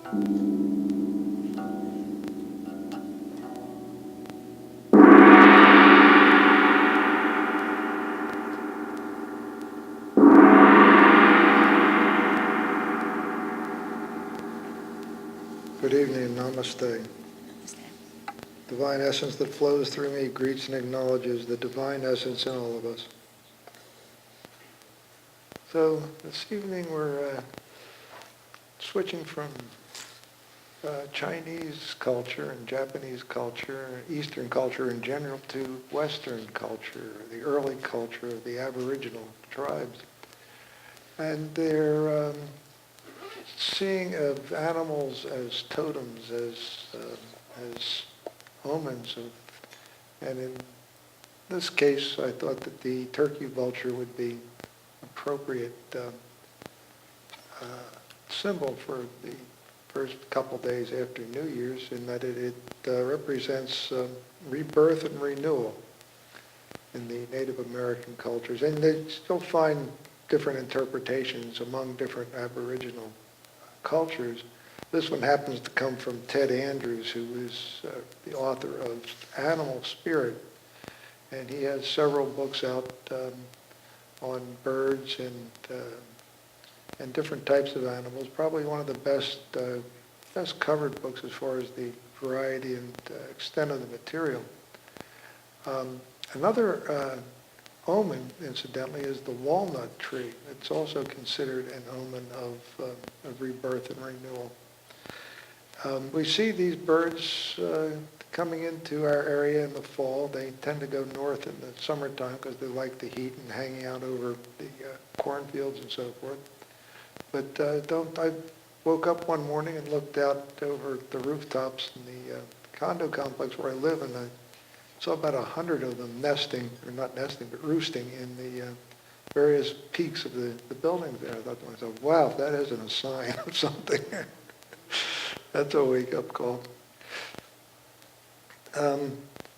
Good evening, namaste. Divine essence that flows through me greets and acknowledges the divine essence in all of us. So this evening we're switching from Chinese culture and Japanese culture, Eastern culture in general, to Western culture, the early culture of the Aboriginal tribes. And they're seeing of animals as totems, as omens of, and in this case, I thought that the turkey vulture would be appropriate symbol for the first couple days after New Year's, in that it represents rebirth and renewal in the Native American cultures, and they still find different interpretations among different Aboriginal cultures. This one happens to come from Ted Andrews, who is the author of Animal Spirit, and he has several books out on birds and different types of animals. Probably one of the best covered books as far as the variety and extent of the material. Another omen, incidentally, is the walnut tree. It's also considered an omen of rebirth and renewal. We see these birds coming into our area in the fall. They tend to go north in the summertime because they like the heat and hanging out over the cornfields and so forth. But I woke up one morning and looked out over the rooftops in the condo complex where I live, and I saw about 100 of them nesting, or not nesting, but roosting in the various peaks of the buildings there. I thought to myself, wow, if that isn't a sign of something. That's a wake-up call.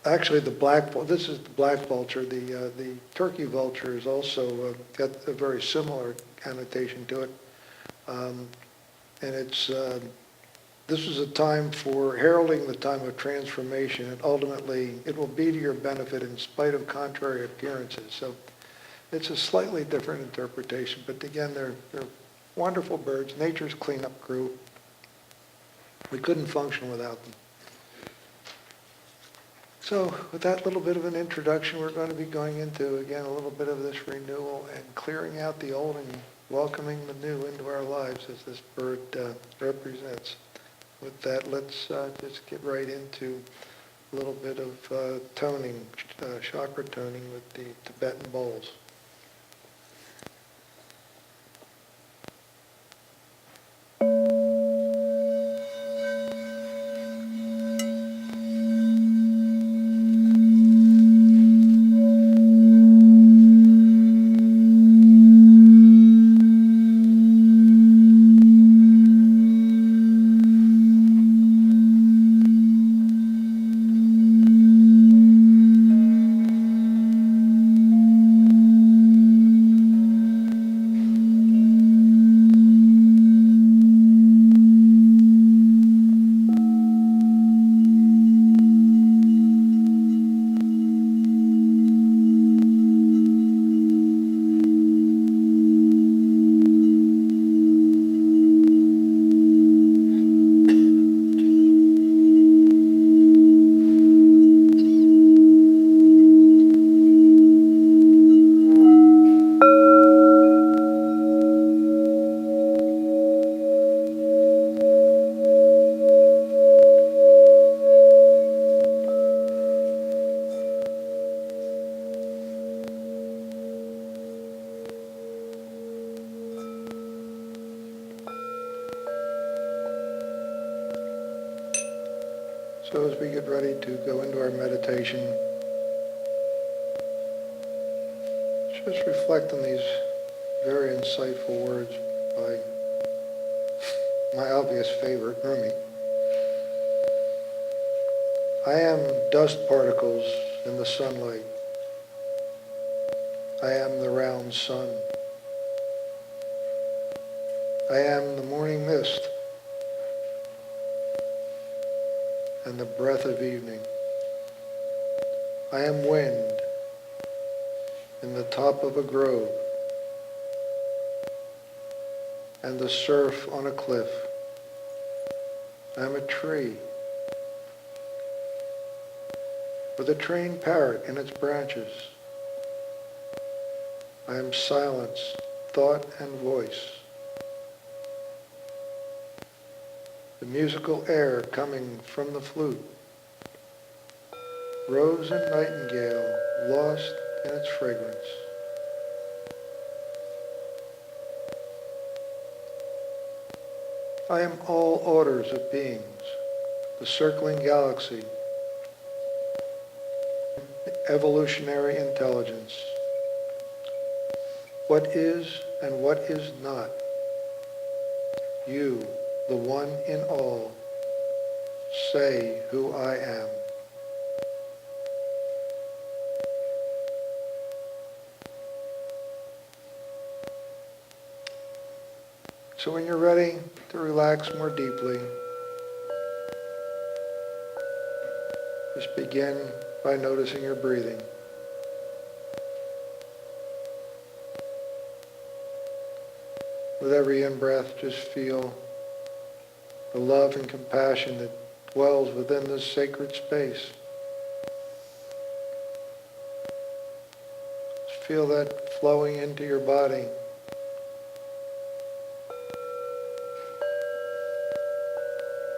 Actually, this is the black vulture. The turkey vulture is also got a very similar connotation to it. And this is a time for heralding the time of transformation, and ultimately it will be to your benefit in spite of contrary appearances. So it's a slightly different interpretation, but again, they're wonderful birds, nature's cleanup crew. We couldn't function without them. So with that little bit of an introduction, we're going to be going into, again, a little bit of this renewal and clearing out the old and welcoming the new into our lives as this bird represents. With that, let's just get right into a little bit of toning, chakra toning with the Tibetan bowls. So as we get ready to go into our meditation, just reflect on these very insightful words by my obvious favorite, Rumi. I am dust particles in the sunlight. I am the round sun. I am the morning mist. and the breath of evening. I am wind in the top of a grove and the surf on a cliff. I am a tree with a trained parrot in its branches. I am silence, thought, and voice. The musical air coming from the flute. Rose and nightingale lost in its fragrance. I am all orders of beings, the circling galaxy, evolutionary intelligence. What is and what is not. You, the one in all, say who I am. So when you're ready to relax more deeply, just begin by noticing your breathing. With every in-breath, just feel the love and compassion that dwells within this sacred space. Just feel that flowing into your body.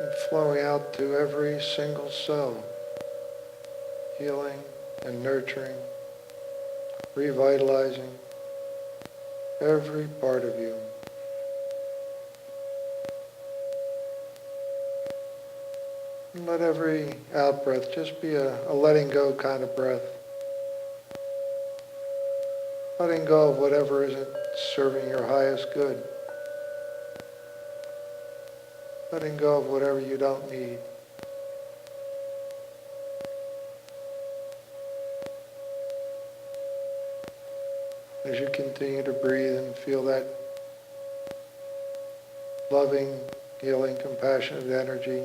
And flowing out to every single cell, healing and nurturing, revitalizing every part of you. And let every out-breath just be a letting go kind of breath. Letting go of whatever isn't serving your highest good. Letting go of whatever you don't need. As you continue to breathe and feel that loving, healing, compassionate energy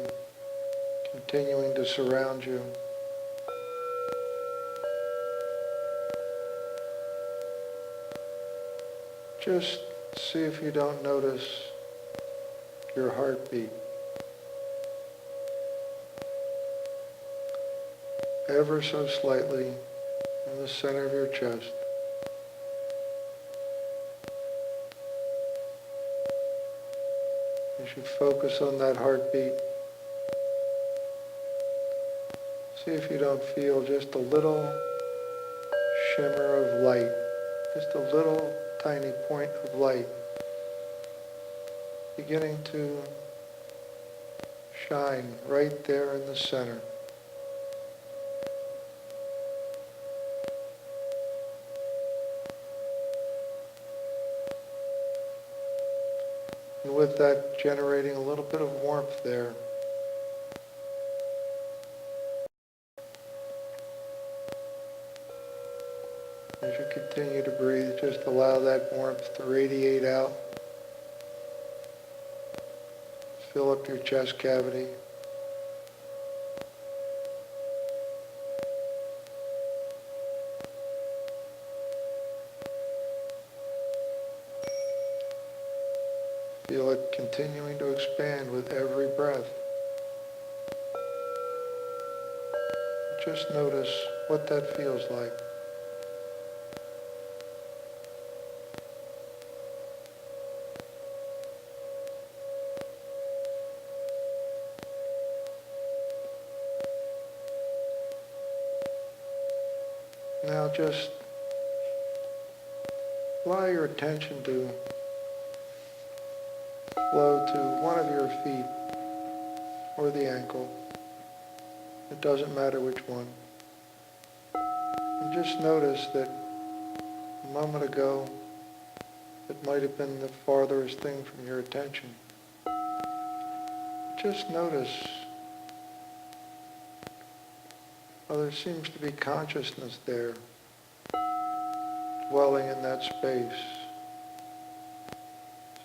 continuing to surround you. Just see if you don't notice your heartbeat. Ever so slightly in the center of your chest. As you focus on that heartbeat, see if you don't feel just a little shimmer of light, just a little tiny point of light beginning to shine right there in the center. And with that, generating a little bit of warmth there. As you continue to breathe, just allow that warmth to radiate out. Fill up your chest cavity. Feel it continuing to expand with every breath. Just notice what that feels like. Now just allow your attention to flow to one of your feet or the ankle. It doesn't matter which one. And just notice that a moment ago it might have been the farthest thing from your attention. Just notice how there seems to be consciousness there, dwelling in that space.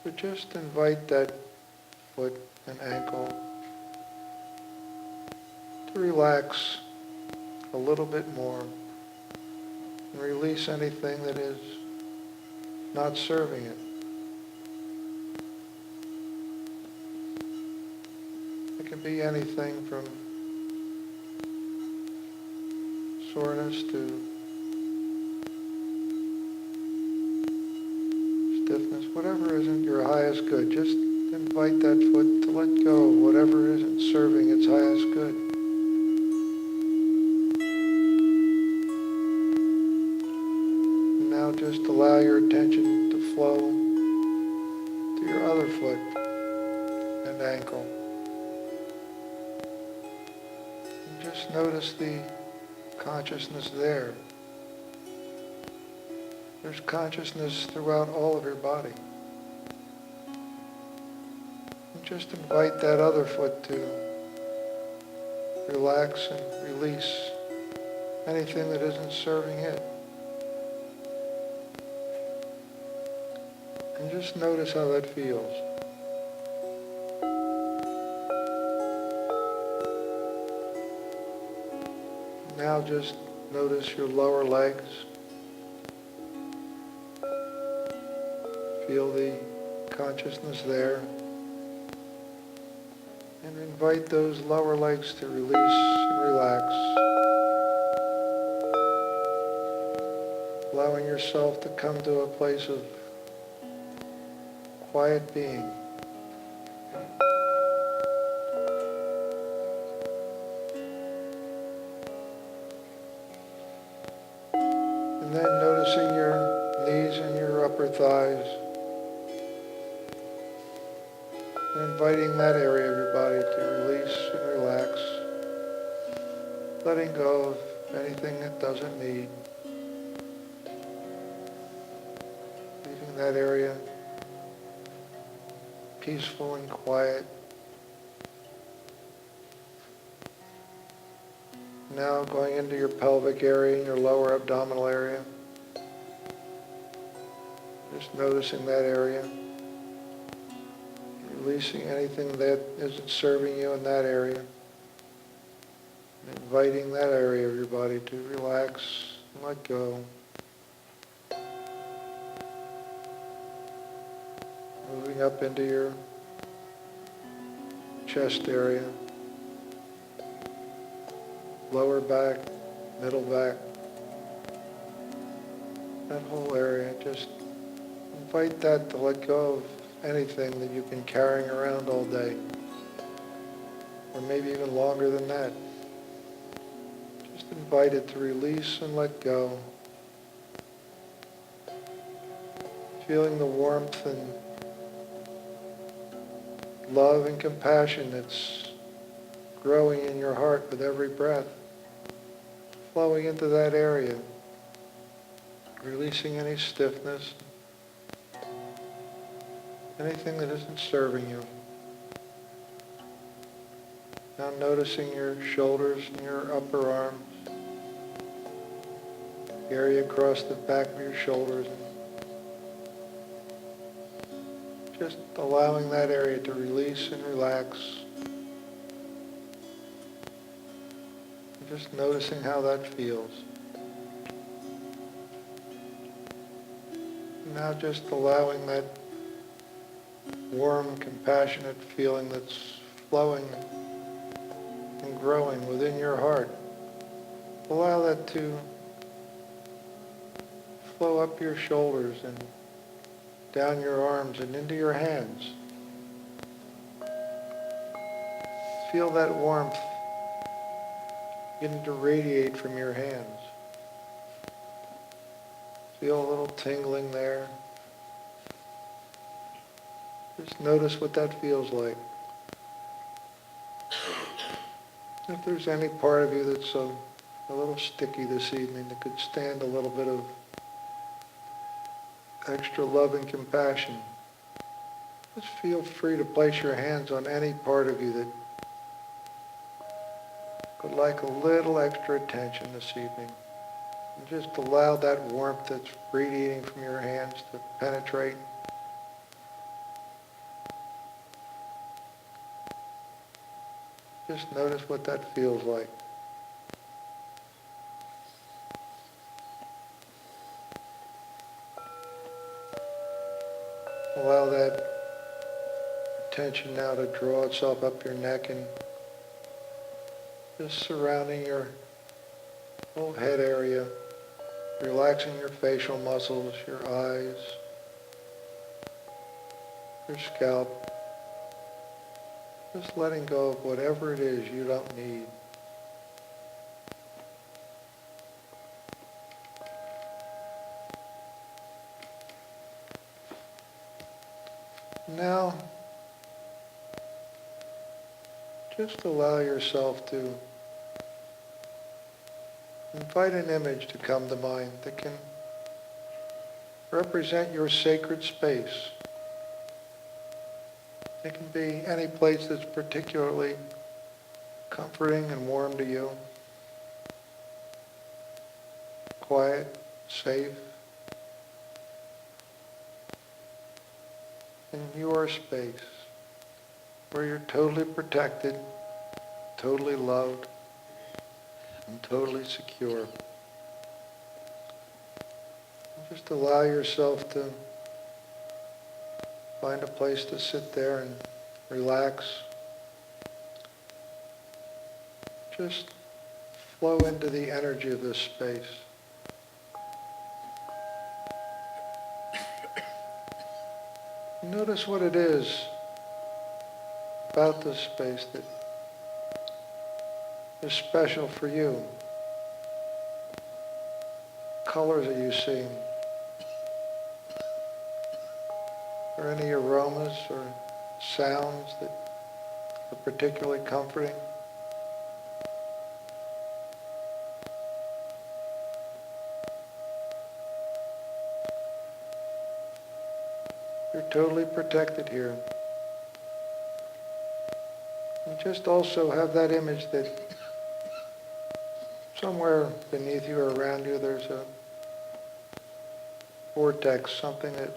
So just invite that foot and ankle to relax a little bit more and release anything that is not serving it. It can be anything from soreness to stiffness, whatever isn't your highest good. Just invite that foot to let go of whatever isn't serving its highest good. And now just allow your attention to flow to your other foot and ankle. And just notice the consciousness there. There's consciousness throughout all of your body. And just invite that other foot to relax and release anything that isn't serving it. And just notice how that feels. Now just notice your lower legs. Feel the consciousness there. And invite those lower legs to release and relax. Allowing yourself to come to a place of quiet being. And then noticing your knees and your upper thighs. And inviting that area of your body to release and relax. Letting go of anything it doesn't need. Leaving that area peaceful and quiet. Now going into your pelvic area and your lower abdominal area. Just noticing that area. Releasing anything that isn't serving you in that area. And inviting that area of your body to relax and let go. Moving up into your chest area, lower back, middle back, that whole area. Just invite that to let go of anything that you've been carrying around all day, or maybe even longer than that. Just invite it to release and let go. Feeling the warmth and love and compassion that's growing in your heart with every breath, flowing into that area, releasing any stiffness, anything that isn't serving you. Now noticing your shoulders and your upper arms, the area across the back of your shoulders, just allowing that area to release and relax. And just noticing how that feels. Now just allowing that warm, compassionate feeling that's flowing and growing within your heart. Allow that to flow up your shoulders and down your arms and into your hands. Feel that warmth begin to radiate from your hands. Feel a little tingling there. Just notice what that feels like. If there's any part of you that's a little sticky this evening that could stand a little bit of extra love and compassion, just feel free to place your hands on any part of you that could like a little extra attention this evening. And just allow that warmth that's radiating from your hands to penetrate. Just notice what that feels like. Allow that tension now to draw itself up your neck and just surrounding your whole head area, relaxing your facial muscles, your eyes, your scalp, just letting go of whatever it is you don't need. Now, just allow yourself to invite an image to come to mind that can represent your sacred space. It can be any place that's particularly comforting and warm to you, quiet, safe, in your space, where you're totally protected, totally loved, and totally secure. Just allow yourself to find a place to sit there and relax. Just flow into the energy of this space. Notice what it is about this space that is special for you. Colors are you seeing? Or any aromas or sounds that are particularly comforting? You're totally protected here. And just also have that image that somewhere beneath you or around you there's a vortex, something that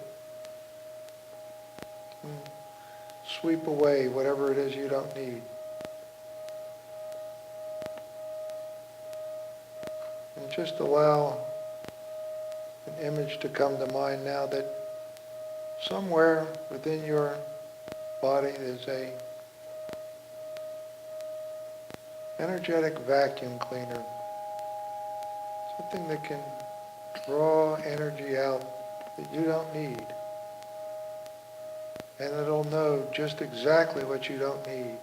can sweep away whatever it is you don't need. And just allow an image to come to mind now that somewhere within your body is a energetic vacuum cleaner, something that can draw energy out that you don't need, and it'll know just exactly what you don't need.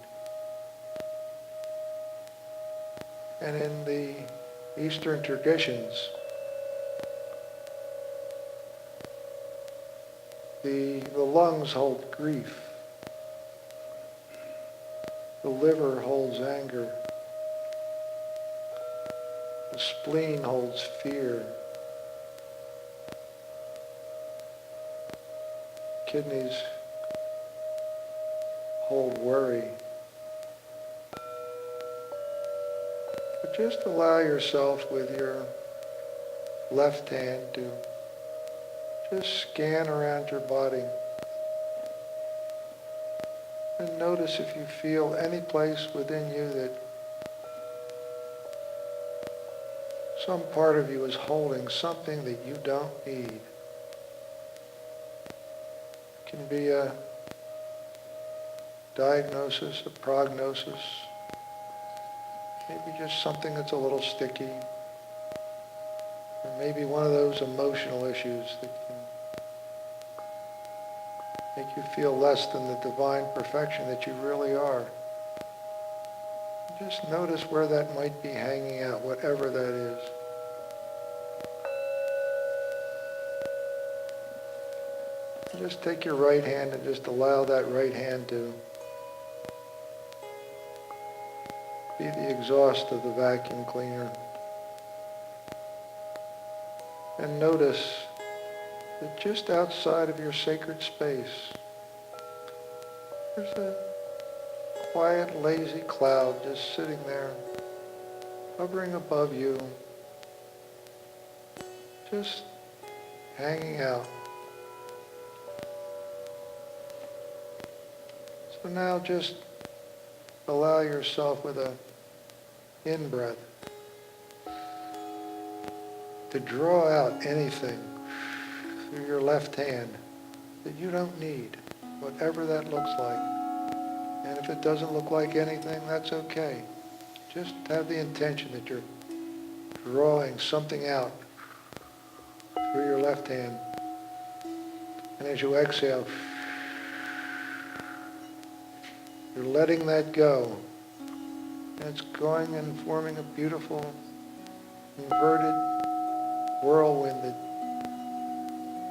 And in the Eastern traditions, the lungs hold grief, the liver holds anger, the spleen holds fear, kidneys hold worry. But just allow yourself with your left hand to just scan around your body and notice if you feel any place within you that some part of you is holding something that you don't need. It can be a diagnosis, a prognosis, maybe just something that's a little sticky, or maybe one of those emotional issues that can make you feel less than the divine perfection that you really are. Just notice where that might be hanging out, whatever that is. Just take your right hand and just allow that right hand to be the exhaust of the vacuum cleaner. And notice that just outside of your sacred space, there's a quiet, lazy cloud just sitting there, hovering above you, just hanging out. So now just allow yourself with a in-breath to draw out anything through your left hand that you don't need, whatever that looks like. And if it doesn't look like anything, that's okay. Just have the intention that you're drawing something out through your left hand. And as you exhale, you're letting that go. And it's going and forming a beautiful inverted whirlwind that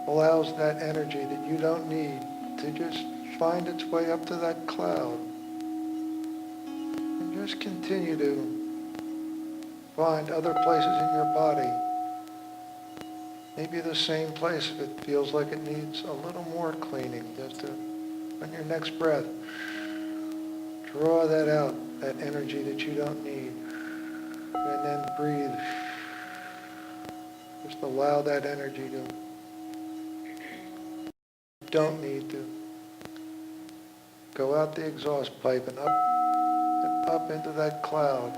allows that energy that you don't need to just find its way up to that cloud. And just continue to find other places in your body. Maybe the same place if it feels like it needs a little more cleaning. Just to, on your next breath, draw that out, that energy that you don't need. And then breathe. Just allow that energy to, don't need to, go out the exhaust pipe and up into that cloud.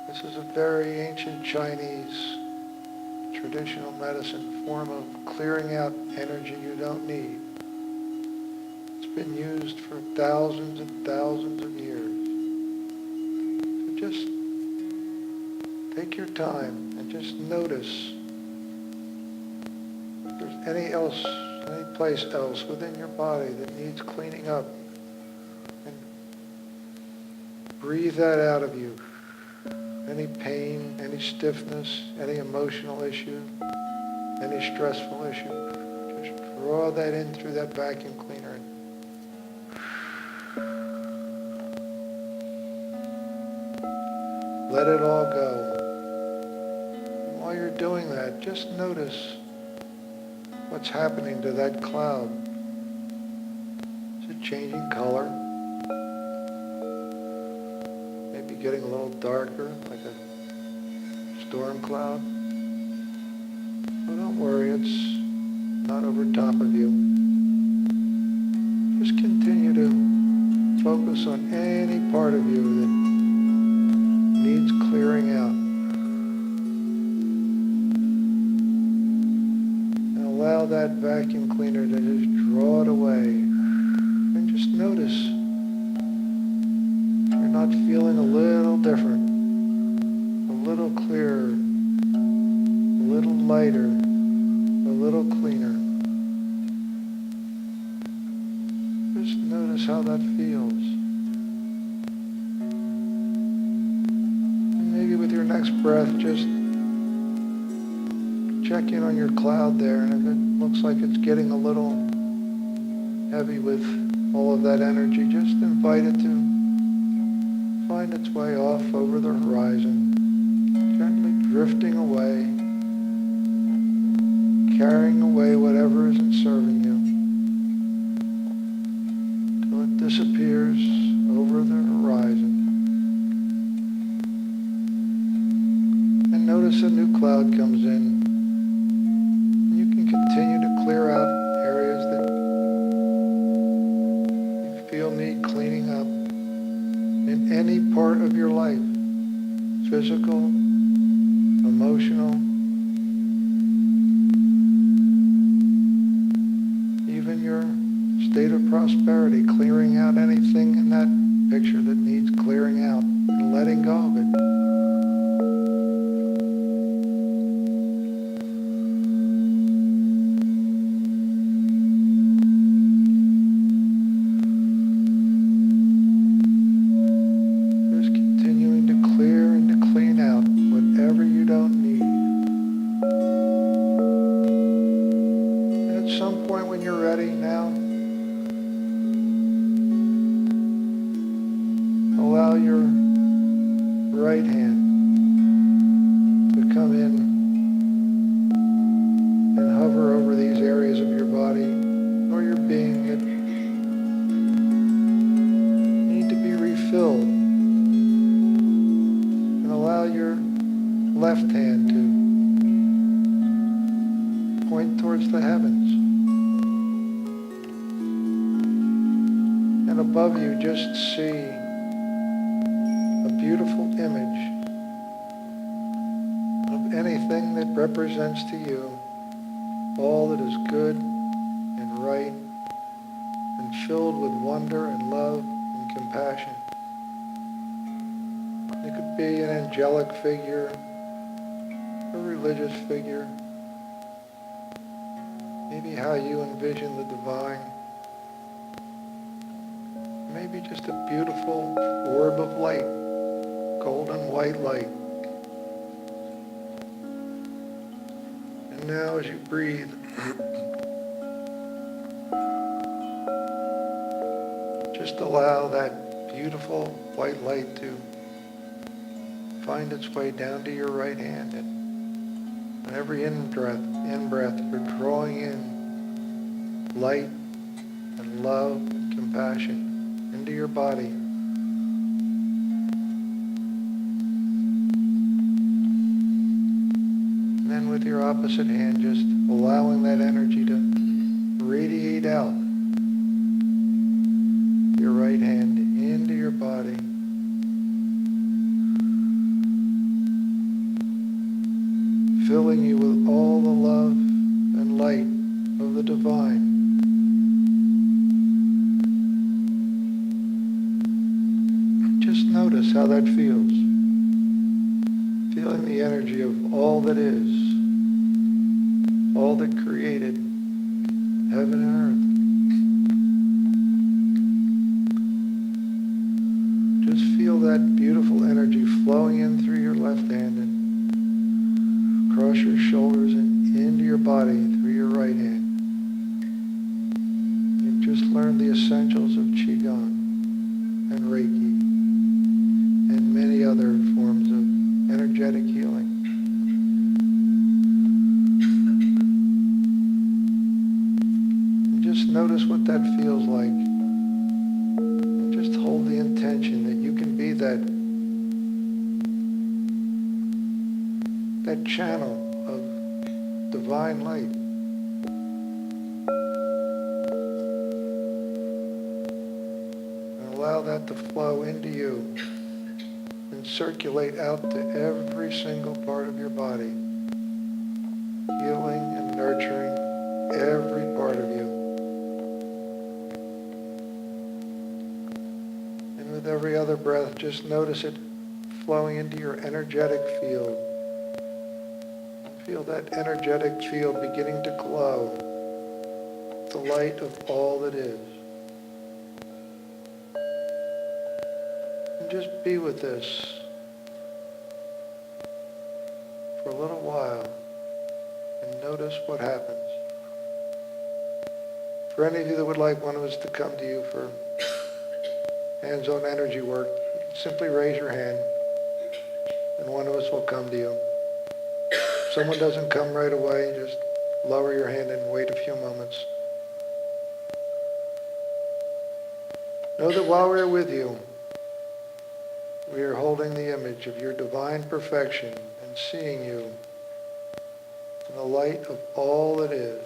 This is a very ancient Chinese traditional medicine form of clearing out energy you don't need. It's been used for thousands and thousands of years. So just take your time and just notice if there's any place else within your body that needs cleaning up. And breathe that out of you. Any pain, any stiffness, any emotional issue, any stressful issue, just draw that in through that vacuum cleaner. Let it all go. And while you're doing that, just notice what's happening to that cloud. Is it changing color? Getting a little darker, like a storm cloud. But don't worry, it's not over top of you. Just continue to focus on any part of you that needs clearing out. And allow that vacuum cleaner to just draw it away. And just notice not feeling a little different, a little clearer, a little lighter, a little cleaner. Just notice how that feels. And maybe with your next breath, just check in on your cloud there, and if it looks like it's getting a little heavy with all of that energy, just invite it to find its way off over the horizon, gently drifting away, carrying away whatever isn't serving you, till it disappears over the horizon. And notice a new cloud comes in. You can continue to clear out areas that you feel need cleaning up. In any part of your life, physical, emotional, even your state of prosperity, clearing out anything in that picture that needs clearing out and letting go of it. Allow your right hand to come in and hover over these areas of your body or your being that need to be refilled. And allow your left hand to point towards the heavens. And above you, just see a beautiful image of anything that represents to you all that is good and right and filled with wonder and love and compassion. It could be an angelic figure, a religious figure, maybe how you envision the divine, maybe just a beautiful orb of light, golden white light. And now as you breathe, just allow that beautiful white light to find its way down to your right hand. And on every in-breath, you're drawing in light and love and compassion into your body. And then with your opposite hand, just allowing that energy to radiate out your right hand into your body. Filling you with all the love and light of the divine. Just notice how that feels. Feeling the energy of all that is, all that created heaven and earth. Just feel that beautiful energy flowing in through your left hand and across your shoulders and into your body through your right hand. You've just learned the essentials of Qigong and Reiki and many other forms of energetic healing. And just notice what that feels like. And just hold the intention that you can be that channel of divine light. And allow that to flow into you and circulate out to every single part of your body, healing and nurturing every part of you. And with every other breath, just notice it flowing into your energetic field. Feel that energetic field beginning to glow, the light of all that is. And just be with this for a little while and notice what happens. For any of you that would like one of us to come to you for hands-on energy work, simply raise your hand and one of us will come to you. If someone doesn't come right away, just lower your hand and wait a few moments. Know that while we're with you, we are holding the image of your divine perfection and seeing you in the light of all that is.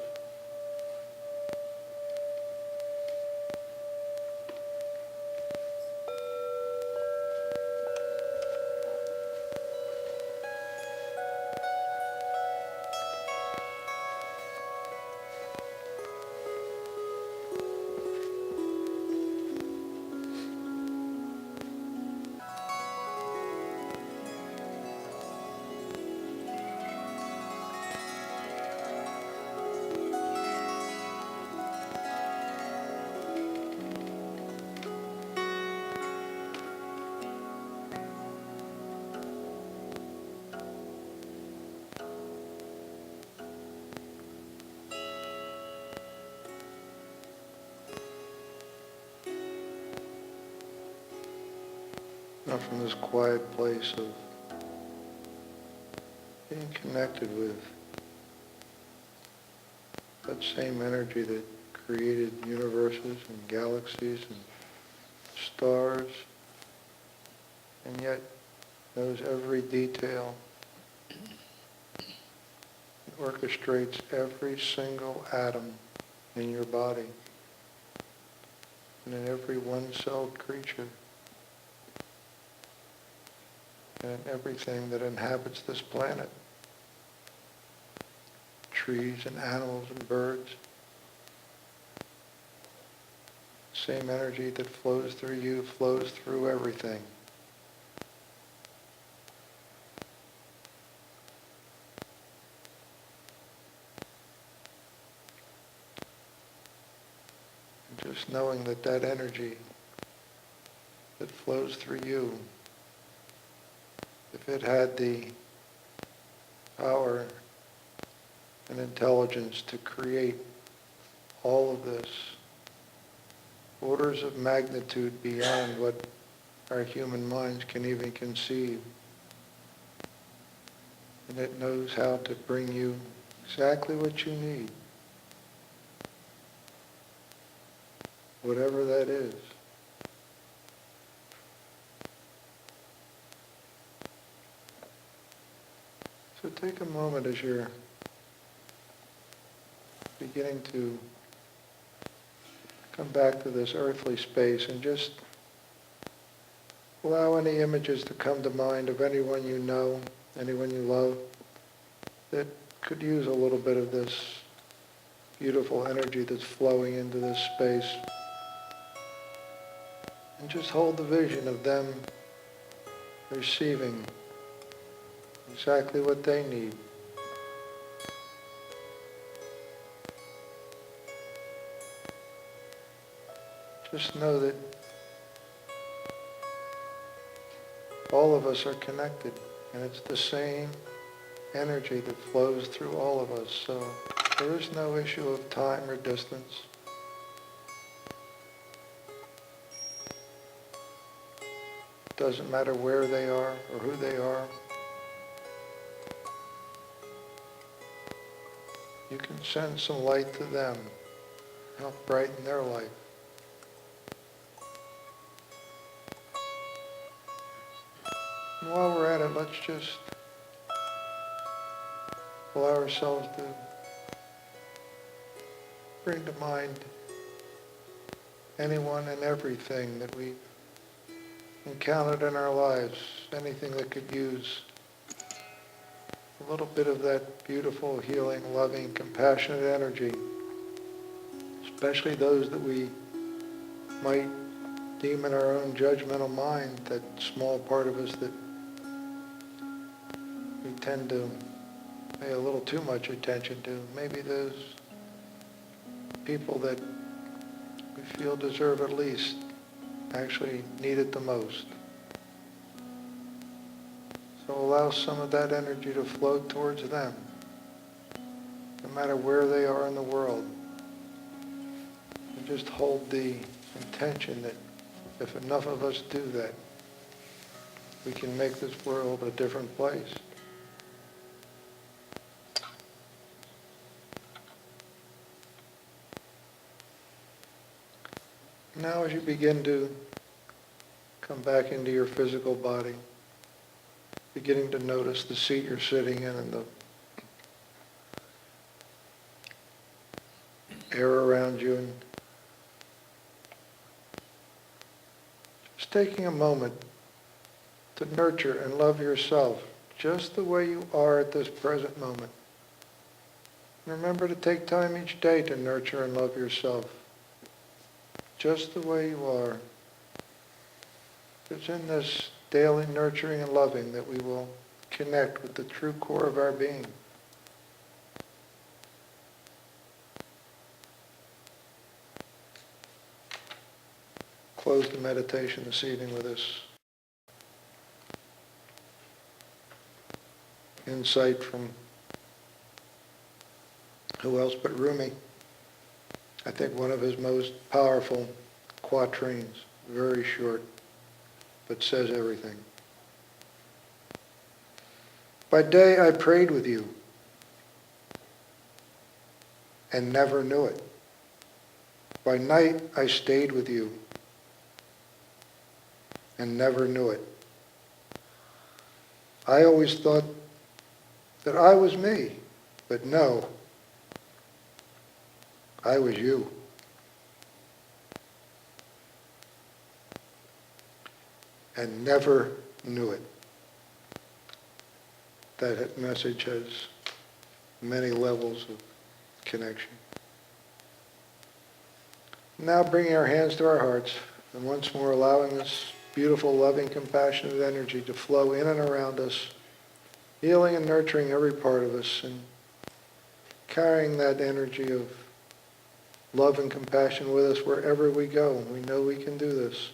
Now from this quiet place of being connected with that same energy that created universes and galaxies and stars, and yet knows every detail, and orchestrates every single atom in your body. and in every one-celled creature, and in everything that inhabits this planet. Trees and animals and birds. Same energy that flows through you flows through everything. And just knowing that that energy that flows through you, if it had the power and intelligence to create all of this, orders of magnitude beyond what our human minds can even conceive. And it knows how to bring you exactly what you need, whatever that is. So take a moment as you're beginning to come back to this earthly space and just allow any images to come to mind of anyone you know, anyone you love, that could use a little bit of this beautiful energy that's flowing into this space. And just hold the vision of them receiving exactly what they need. Just know that all of us are connected, and it's the same energy that flows through all of us. So there is no issue of time or distance. It doesn't matter where they are or who they are. You can send some light to them, help brighten their life. And while we're at it, let's just allow ourselves to bring to mind anyone and everything that we've encountered in our lives, anything that could use a little bit of that beautiful, healing, loving, compassionate energy, especially those that we might deem in our own judgmental mind, that small part of us that we tend to pay a little too much attention to. Maybe those people that we feel deserve at least actually need it the most. So allow some of that energy to flow towards them, no matter where they are in the world. And just hold the intention that if enough of us do that, we can make this world a different place. Now as you begin to come back into your physical body, beginning to notice the seat you're sitting in and the air around you, and just taking a moment to nurture and love yourself just the way you are at this present moment. And remember to take time each day to nurture and love yourself just the way you are. It's in this daily nurturing and loving that we will connect with the true core of our being. Close the meditation this evening with this insight from who else but Rumi. I think one of his most powerful quatrains, very short, but says everything. By day I prayed with you and never knew it. By night I stayed with you and never knew it. I always thought that I was me, but no, I was you. and never knew it. That message has many levels of connection. Now bringing our hands to our hearts, and once more allowing this beautiful, loving, compassionate energy to flow in and around us, healing and nurturing every part of us, and carrying that energy of love and compassion with us wherever we go. We know we can do this.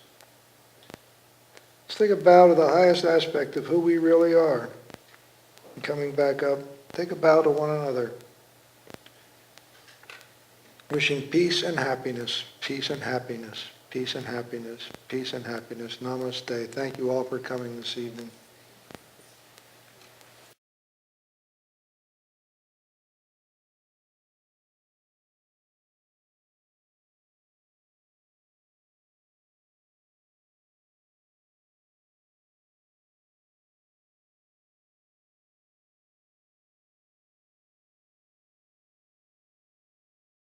Let's take a bow to the highest aspect of who we really are. And coming back up, take a bow to one another. Wishing peace and happiness, peace and happiness, peace and happiness, peace and happiness. Namaste. Thank you all for coming this evening.